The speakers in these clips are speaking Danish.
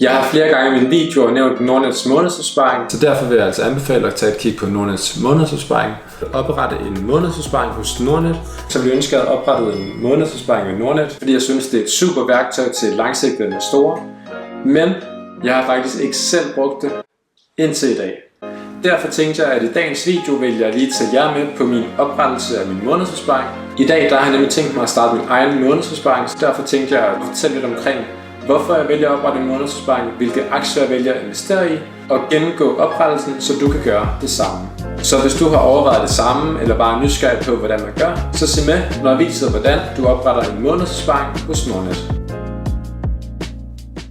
Jeg har flere gange i mine videoer nævnt Nordnets månedsopsparing, så derfor vil jeg altså anbefale at tage et kig på Nordnets månedsopsparing. Oprette en månedsopsparing hos Nordnet, så vil jeg ønske at oprette en månedsopsparing med Nordnet, fordi jeg synes, det er et super værktøj til langsigtede investorer. Men jeg har faktisk ikke selv brugt det indtil i dag. Derfor tænkte jeg, at i dagens video vil jeg lige tage jer med på min oprettelse af min månedsopsparing. I dag der har jeg nemlig tænkt mig at starte min egen månedsopsparing, så derfor tænkte jeg at fortælle lidt omkring, hvorfor jeg vælger at oprette en månedsopsparing, hvilke aktier jeg vælger at investere i, og gennemgå oprettelsen, så du kan gøre det samme. Så hvis du har overvejet det samme, eller bare er nysgerrig på, hvordan man gør, så se med, når jeg viser, hvordan du opretter en månedsopsparing hos Nordnet.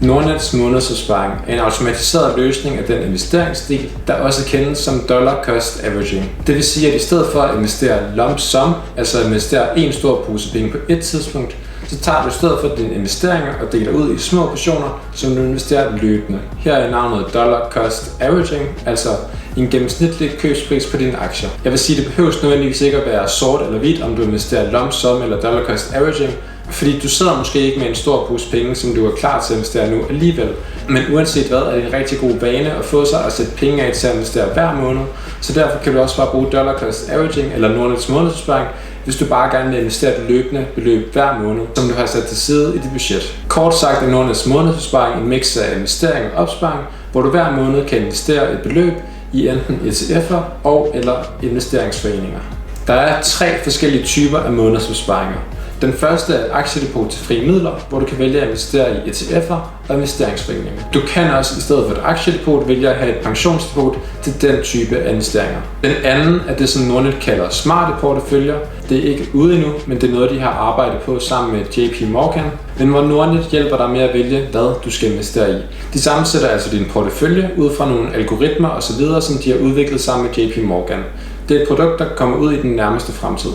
Nordnets månedsopsparing er en automatiseret løsning af den investeringsstil, der også kendes som dollar cost averaging. Det vil sige, at i stedet for at investere lump sum, altså investere en stor pose penge på et tidspunkt, så tager du i stedet for dine investeringer og deler ud i små portioner, som du investerer løbende. Her er navnet dollar cost averaging, altså en gennemsnitlig købspris på dine aktier. Jeg vil sige, at det behøves nødvendigvis ikke at være sort eller hvidt, om du investerer lump sum eller dollar cost averaging, fordi du sidder måske ikke med en stor pose penge, som du er klar til at investere nu alligevel. Men uanset hvad, er det en rigtig god vane at få sig at sætte penge af til at investere hver måned. Så derfor kan du også bare bruge dollar cost averaging eller Nordnets månedsopsparing, hvis du bare gerne vil investere et løbende beløb hver måned, som du har sat til side i dit budget. Kort sagt er Nordnets månedsopsparing en mix af investering og opsparing, hvor du hver måned kan investere et beløb i enten ETF'er og eller investeringsforeninger. Der er 3 forskellige typer af månedsopsparinger. Den første er et aktiedepot til frie midler, hvor du kan vælge at investere i ETF'er og investeringsforeninger. Du kan også i stedet for et aktiedepot vælge at have et pensionsdepot til den type af investeringer. Den anden er det, som Nordnet kalder smarte porteføljer. Det er ikke ude endnu, men det er noget, de har arbejdet på sammen med JP Morgan, men hvor Nordnet hjælper dig med at vælge, hvad du skal investere i. De sammensætter altså din portefølje ud fra nogle algoritmer osv., som de har udviklet sammen med JP Morgan. Det er et produkt, der kommer ud i den nærmeste fremtid.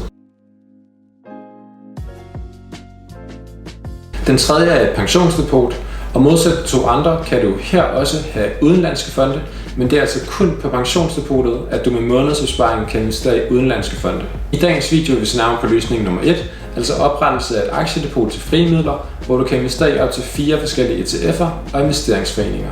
Den tredje er et pensionsdepot, og modsat de 2 andre kan du her også have udenlandske fonde, men det er altså kun på pensionsdepotet, at du med månedsopsparing kan investere i udenlandske fonde. I dagens video vil vi se nærmere på løsning nummer 1, altså oprettelse af et aktiedepot til frie midler, hvor du kan investere i op til 4 forskellige ETF'er og investeringsforeninger.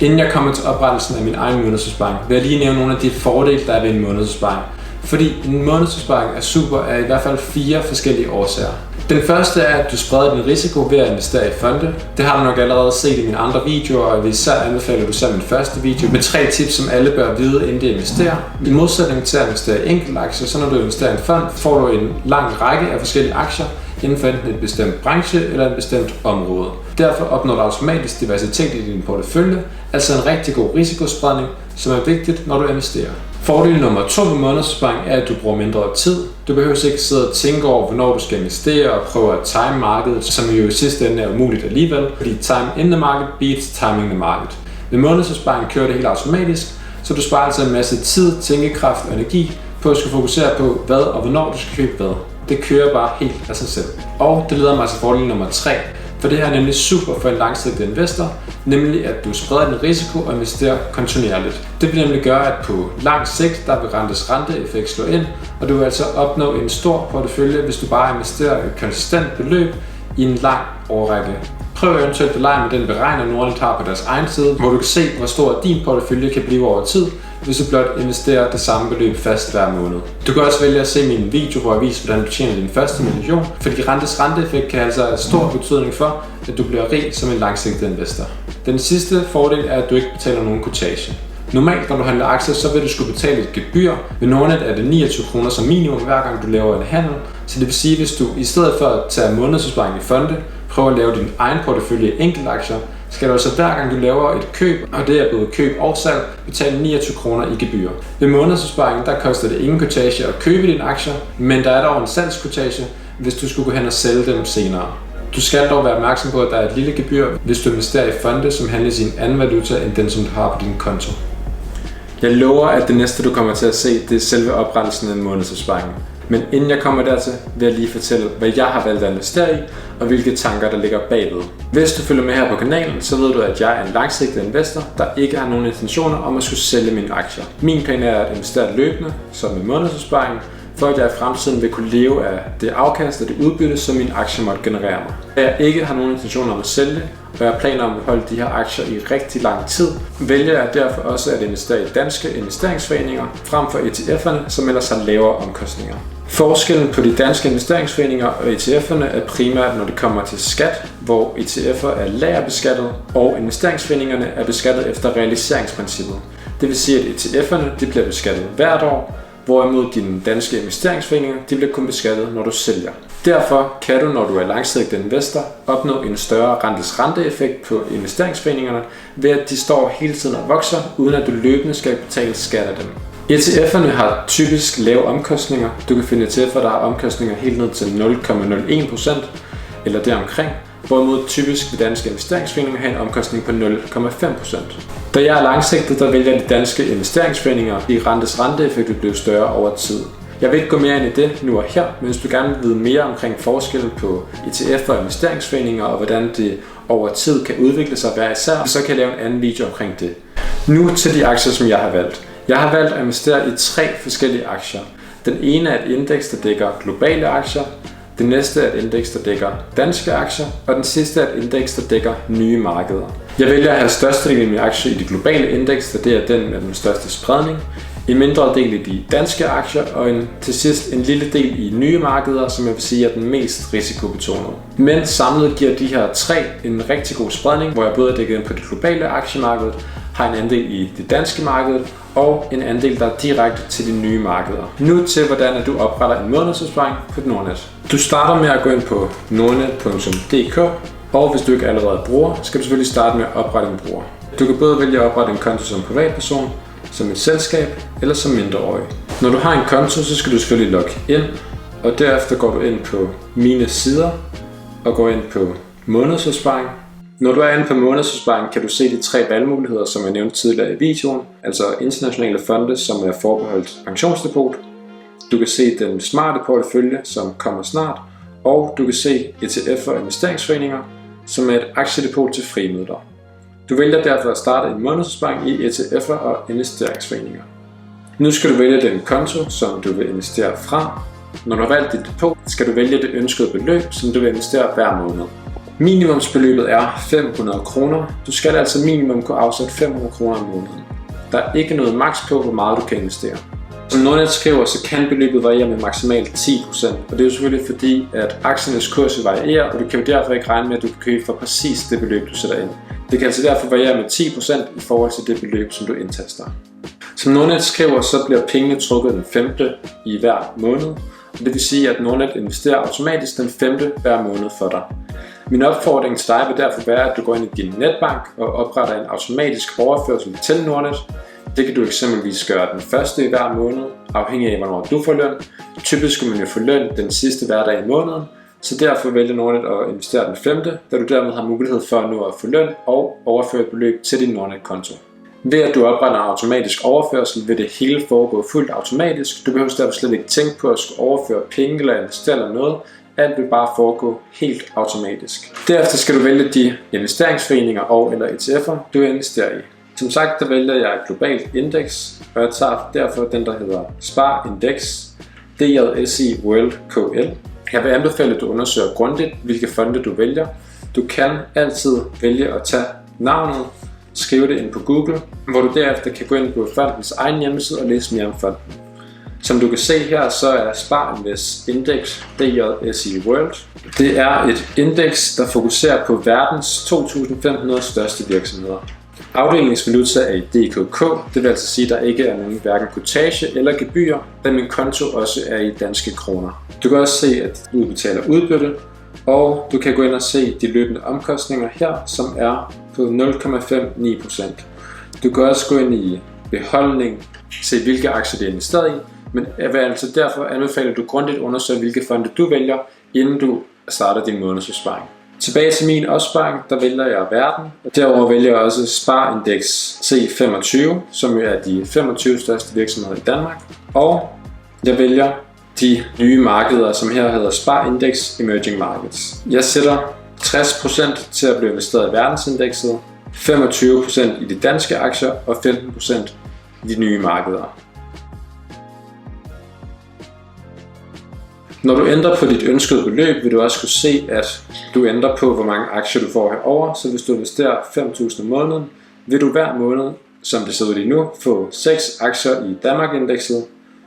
Inden jeg kommer til oprettelsen af min egen månedsopsparing, vil jeg lige nævne nogle af de fordele, der er ved en månedsopsparing. Fordi en månedsopsparing er super af i hvert fald 4 forskellige årsager. Den første er, at du spreder din risiko ved at investere i fonde. Det har du nok allerede set i mine andre videoer, og jeg vil især anbefale, at du ser min første video med 3 tips, som alle bør vide, inden de investerer. I modsætning til at investere i enkeltaktier, så når du investerer i en fond, får du en lang række af forskellige aktier inden for enten et bestemt branche eller et bestemt område. Derfor opnår du automatisk diversitet i din portefølje, altså en rigtig god risikospredning, som er vigtigt, når du investerer. Fordel nummer 2 ved månedsopsparing er, at du bruger mindre tid. Du behøver ikke sidde og tænke over, hvornår du skal investere og prøve at time markedet, som jo i sidste ende er umuligt alligevel, fordi time in the market beats timing the market. Ved månedsopsparing kører det helt automatisk, så du sparer altså en masse tid, tænkekraft og energi på at skulle fokusere på, hvad og hvornår du skal købe hvad. Det kører bare helt af sig selv. Og det leder mig til fordel nummer 3, for det her er nemlig super for en langsigtet investor, nemlig at du spreder din risiko og investerer kontinuerligt. Det vil nemlig gøre, at på lang sigt, der vil rentes renteeffekt slå ind, og du vil altså opnå en stor portefølje, hvis du bare investerer et konstant beløb i en lang årrække. Prøv eventuelt at lege med den beregner, Nordnet har på deres egen side, hvor du kan se, hvor stor din portefølje kan blive over tid, hvis du blot investerer det samme beløb fast hver måned. Du kan også vælge at se min video, hvor jeg viser, hvordan du tjener din første million, fordi renteeffekt kan altså have stor betydning for, at du bliver rig som en langsigtet investor. Den sidste fordel er, at du ikke betaler nogen kortage. Normalt, når du handler aktier, så vil du skulle betale et gebyr. Ved Nordnet er det 29 kroner som minimum, hver gang du laver en handel. Så det vil sige, hvis du i stedet for at tage månedsopsparing i fonde, prøver at lave din egen portefølje i enkeltaktier, skal du altså hver gang du laver et køb, og det er både køb og salg, betale 29 kroner i gebyr. Ved månedsopsparing, der koster det ingen kortage at købe dine aktier, men der er dog en salgskortage, hvis du skulle gå hen og sælge dem senere. Du skal dog være opmærksom på, at der er et lille gebyr, hvis du investerer i fonde, som handles i en anden valuta end den, som du har på din konto. Jeg lover, at det næste, du kommer til at se, det er selve oprettelsen af en månedsopsparing. Men inden jeg kommer dertil, vil jeg lige fortælle, hvad jeg har valgt at investere i, og hvilke tanker, der ligger bagved. Hvis du følger med her på kanalen, så ved du, at jeg er en langsigtet investor, der ikke har nogen intentioner om at skulle sælge mine aktier. Min plan er at investere løbende, som med månedsopsparing, for at jeg i fremtiden vil kunne leve af det afkast og det udbytte, som min aktie måtte generere mig. Da jeg ikke har nogen intention om at sælge, og jeg har planer om at holde de her aktier i rigtig lang tid, vælger jeg derfor også at investere i danske investeringsforeninger frem for ETF'erne, som ellers har lavere omkostninger. Forskellen på de danske investeringsforeninger og ETF'erne er primært, når det kommer til skat, hvor ETF'er er lagerbeskattet, og investeringsforeningerne er beskattet efter realiseringsprincippet. Det vil sige, at ETF'erne bliver beskattet hvert år, hvorimod dine danske investeringsforeninger bliver kun beskattet, når du sælger. Derfor kan du, når du er langsigtet investor, opnå en større renteeffekt på investeringsforeningerne, ved at de står hele tiden og vokser, uden at du løbende skal betale skat af dem. ETF'erne har typisk lave omkostninger. Du kan finde ETF'er, der har omkostninger helt ned til 0,01% eller deromkring, hvorimod typisk vil danske investeringsforeninger have en omkostning på 0,5%. Da jeg er langsigtet, der vælger de danske investeringsforeninger, de renteeffekt vil blive større over tid. Jeg vil ikke gå mere ind i det nu og her, men hvis du gerne vil vide mere omkring forskellen på ETF'er og investeringsforeninger og hvordan det over tid kan udvikle sig hver især, så kan jeg lave en anden video omkring det. Nu til de aktier, som jeg har valgt. Jeg har valgt at investere i 3 forskellige aktier. Den ene er et indeks, der dækker globale aktier. Den næste er et indeks, der dækker danske aktier. Og den sidste er et indeks, der dækker nye markeder. Jeg vælger at have størstedelen af mine aktier i de globale indeks, da det er den med den største spredning. En mindre del i de danske aktier, og til sidst en lille del i nye markeder, som jeg vil sige er den mest risikobetonede. Men samlet giver de her 3 en rigtig god spredning, hvor jeg både er dækket ind på det globale aktiemarked, har en andel i det danske marked og en andel, der er direkte til de nye markeder. Nu til, hvordan du opretter en månedsopsparing på Nordnet. Du starter med at gå ind på nordnet.dk, og hvis du ikke allerede bruger, skal du selvfølgelig starte med at oprette en bruger. Du kan både vælge at oprette en konto som privatperson, som et selskab eller som mindreårig. Når du har en konto, så skal du selvfølgelig logge ind, og derefter går du ind på mine sider og går ind på månedsopsparing. Når du er inde på månedsopsparing, kan du se de 3 valgmuligheder, som jeg nævnte tidligere i videoen, altså internationale fonde, som er forbeholdt pensionsdepot. Du kan se den smarte portefølje, som kommer snart, og du kan se ETF'er og investeringsforeninger, som er et aktiedepot til frimidler. Du vælger derfor at starte en månedsopsparing i ETF'er og investeringsforeninger. Nu skal du vælge den konto, som du vil investere fra. Når du har valgt dit depot, skal du vælge det ønskede beløb, som du vil investere hver måned. Minimumsbeløbet er 500 kroner. Du skal altså minimum kunne afsætte 500 kroner om måneden. Der er ikke noget maks på, hvor meget du kan investere. Som Nordnet skriver, så kan beløbet variere med maksimalt 10%, og det er jo selvfølgelig fordi, at aktiernes kurs varierer, og du kan jo derfor ikke regne med, at du kan købe for præcis det beløb, du sætter ind. Det kan altså derfor variere med 10% i forhold til det beløb, som du indtaster. Som Nordnet skriver, så bliver pengene trukket den 5. i hver måned, og det vil sige, at Nordnet investerer automatisk den 5. hver måned for dig. Min opfordring til dig vil derfor være, at du går ind i din netbank og opretter en automatisk overførsel til Nordnet. Det kan du eksempelvis gøre den 1. i hver måned, afhængig af hvornår du får løn. Typisk skal man jo få løn den sidste hverdag i måneden, så derfor vælger Nordnet at investere den 5., da du dermed har mulighed for at nå at få løn og overføre et beløb til din Nordnet-konto. Ved at du opretter en automatisk overførsel, vil det hele foregå fuldt automatisk. Du behøver derfor slet ikke tænke på at skulle overføre penge eller investere eller noget. Alt vil bare foregå helt automatisk. Derefter skal du vælge de investeringsforeninger og eller ETF'er, du vil investere i. Som sagt, der vælger jeg et globalt indeks, og jeg tager derfor den, der hedder Spar Index DJSI World KL. Jeg vil anbefale, at du undersøger grundigt, hvilke fonde du vælger. Du kan altid vælge at tage navnet, skrive det ind på Google, hvor du derefter kan gå ind på fondens egen hjemmeside og læse mere om fonden. Som du kan se her, så er Spar Invest Index DJSI World. Det er et indeks, der fokuserer på verdens 2.500 største virksomheder. Afdelingsvaluta er i DKK, det vil altså sige, at der ikke er nogen hverken kortage eller gebyr, da min konto også er i danske kroner. Du kan også se, at du udbetaler udbytte, og du kan gå ind og se de løbende omkostninger her, som er på 0,59%. Du kan også gå ind i beholdning, se hvilke aktier det er investeret i, men jeg vil altså derfor anbefale, at du grundigt undersøger, hvilke fonde du vælger, inden du starter din månedsopsparing. Tilbage til min opsparing, der vælger jeg verden, og derover vælger jeg også Spar Index C25, som jo er de 25 største virksomheder i Danmark, og jeg vælger de nye markeder, som her hedder Spar Index Emerging Markets. Jeg sætter 60% til at blive investeret i verdensindekset, 25% i de danske aktier og 15% i de nye markeder. Når du ændrer på dit ønskede beløb, vil du også kunne se, at du ændrer på, hvor mange aktier du får herover. Så hvis du investerer 5.000 om måneden, vil du hver måned, som det ser ud lige nu, få 6 aktier i Danmark-indekset,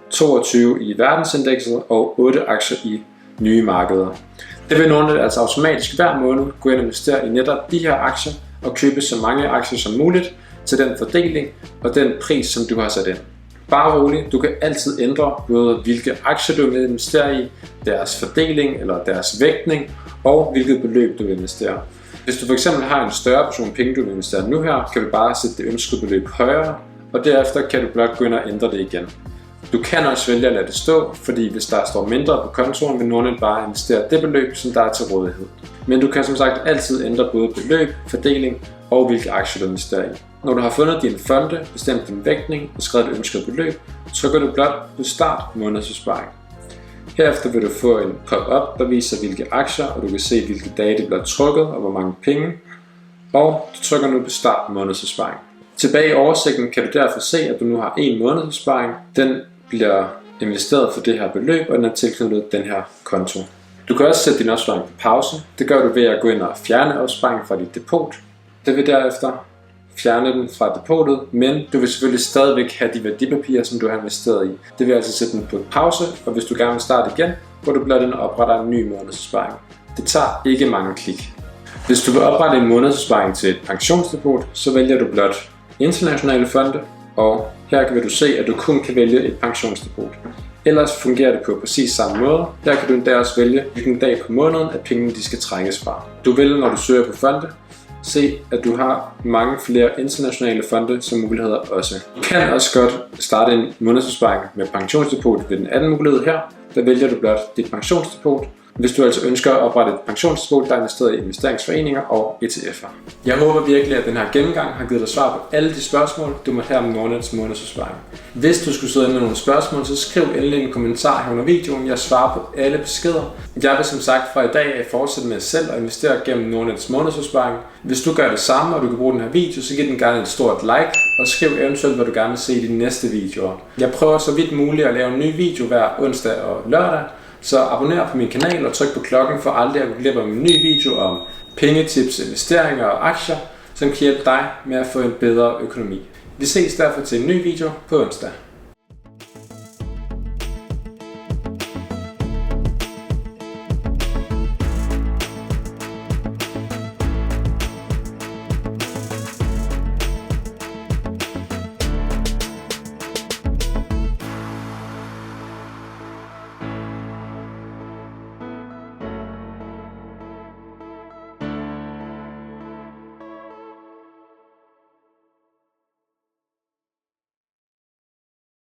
22 i verdensindekset og 8 aktier i nye markeder. Det vil Nordnet altså automatisk hver måned gå ind og investere i netop de her aktier og købe så mange aktier som muligt til den fordeling og den pris, som du har sat ind. Bare rolig, du kan altid ændre både hvilke aktier du vil investere i, deres fordeling eller deres vægtning og hvilket beløb du vil investere. Hvis du fx har en større portion penge, du vil investere nu her, kan du bare sætte det ønskede beløb højere, og derefter kan du blot gå ind og ændre det igen. Du kan også vælge at lade det stå, fordi hvis der står mindre på kontoen, vil Nordnet bare investere det beløb, som der er til rådighed. Men du kan som sagt altid ændre både beløb, fordeling og hvilke aktier du investerer i. Når du har fundet dine fonde, bestemt din vægtning og skrevet et ønsket beløb, trykker du blot på start månedsopsparing. Herefter vil du få en pop-up, der viser hvilke aktier, og du kan se hvilke dage det bliver trukket og hvor mange penge. Og du trykker nu på start månedsopsparing. Tilbage i oversigten kan du derfor se, at du nu har en månedsopsparing. Den bliver investeret for det her beløb, og den er tilknyttet den her konto. Du kan også sætte din opsparing på pause. Det gør du ved at gå ind og fjerne opsparingen fra dit depot. Det vil derefter fjerne den fra depotet, men du vil selvfølgelig stadigvæk have de værdipapirer, som du har investeret i. Det vil altså sætte den på pause, og hvis du gerne vil starte igen, hvor du blot opretter en ny månedsopsparing. Det tager ikke mange klik. Hvis du vil oprette en månedsopsparing til et pensionsdepot, så vælger du blot internationale fonde, og her vil du se, at du kun kan vælge et pensionsdepot. Ellers fungerer det på præcis samme måde. Her kan du endda også vælge, hvilken dag på måneden, at pengene de skal trækkes fra. Du vil, når du søger på fonde, se, at du har mange flere internationale fonde som muligheder også. Du kan også godt starte en månedsopsparing med pensionsdepot ved den anden mulighed her. Der vælger du blot dit pensionsdepot, hvis du altså ønsker at oprette et pensionsdepot, der er investeret i investeringsforeninger og ETF'er. Jeg håber virkelig, at den her gennemgang har givet dig svar på alle de spørgsmål, du måtte have om Nordnets månedsopsparing. Hvis du skulle sidde med nogle spørgsmål, så skriv endelig en kommentar her under videoen. Jeg svarer på alle beskeder. Jeg vil som sagt fra i dag af fortsætte med selv at investere gennem Nordnets månedsopsparing. Hvis du gør det samme, og du kan bruge den her video, så giv den gerne et stort like, og skriv eventuelt, hvad du gerne vil se i de næste videoer. Jeg prøver så vidt muligt at lave en ny video hver onsdag og lørdag, så abonner på min kanal og tryk på klokken for aldrig at gå glip af en ny video om pengetips, investeringer og aktier, som kan hjælpe dig med at få en bedre økonomi. Vi ses derfor til en ny video på onsdag.